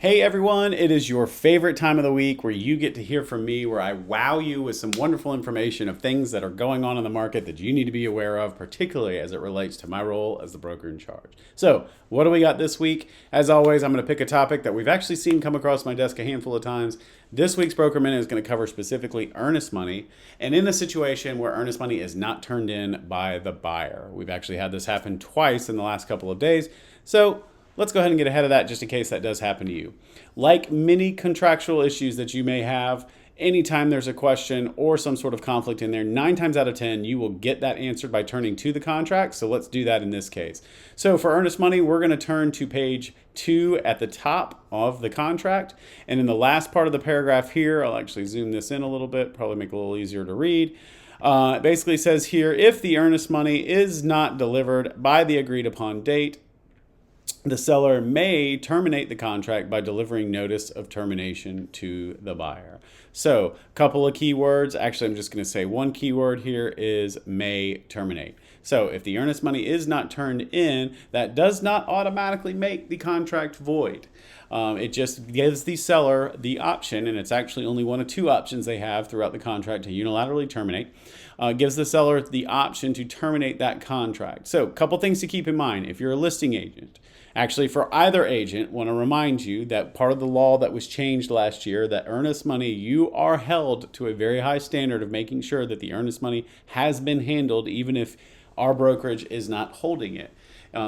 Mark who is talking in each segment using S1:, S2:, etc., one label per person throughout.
S1: Hey everyone, it is your favorite time of the week where you get to hear from me, where I wow you with some wonderful information of things that are going on in the market that you need to be aware of, particularly as it relates to my role as the broker in charge. So, what do we got this week? As always, I'm going to pick a topic that we've actually seen come across my desk a handful of times. This week's Broker Minute is going to cover specifically earnest money, and in the situation where earnest money is not turned in by the buyer. We've actually had this happen twice in the last couple of days. So, let's go ahead and get ahead of that just in case that does happen to you. Like many contractual issues that you may have, anytime there's a question or some sort of conflict in there, 9 times out of 10, you will get that answered by turning to the contract. So let's do that in this case. So for earnest money, we're going to turn to page 2 at the top of the contract. And in the last part of the paragraph here, I'll actually zoom this in a little bit, probably make it a little easier to read. It basically says here, if the earnest money is not delivered by the agreed upon date, the seller may terminate the contract by delivering notice of termination to the buyer. So, a couple of keywords. Actually, I'm just going to say one keyword here is may terminate. So, if the earnest money is not turned in, that does not automatically make the contract void. It just gives the seller the option, and it's actually only one of 2 options they have throughout the contract to unilaterally terminate. Gives the seller the option to terminate that contract. So, a couple things to keep in mind. If you're a listing agent, actually, for either agent, want to remind you that part of the law that was changed last year, that earnest money, you are held to a very high standard of making sure that the earnest money has been handled, even if our brokerage is not holding it.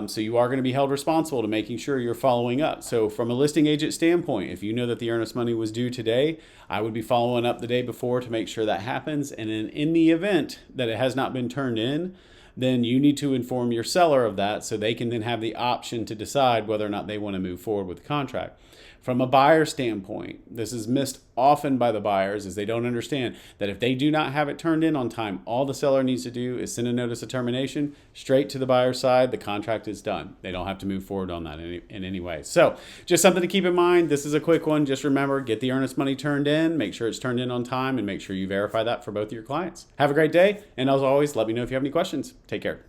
S1: So you are going to be held responsible to making sure you're following up. So from a listing agent standpoint, if you know that the earnest money was due today, I would be following up the day before to make sure that happens. And in the event that it has not been turned in, then you need to inform your seller of that so they can then have the option to decide whether or not they want to move forward with the contract. From a buyer standpoint, this is missed often by the buyers as they don't understand that if they do not have it turned in on time, all the seller needs to do is send a notice of termination straight to the buyer's side. The contract is done. They don't have to move forward on that in any way. So just something to keep in mind. This is a quick one. Just remember, get the earnest money turned in, make sure it's turned in on time, and make sure you verify that for both of your clients. Have a great day. And as always, let me know if you have any questions. Take care.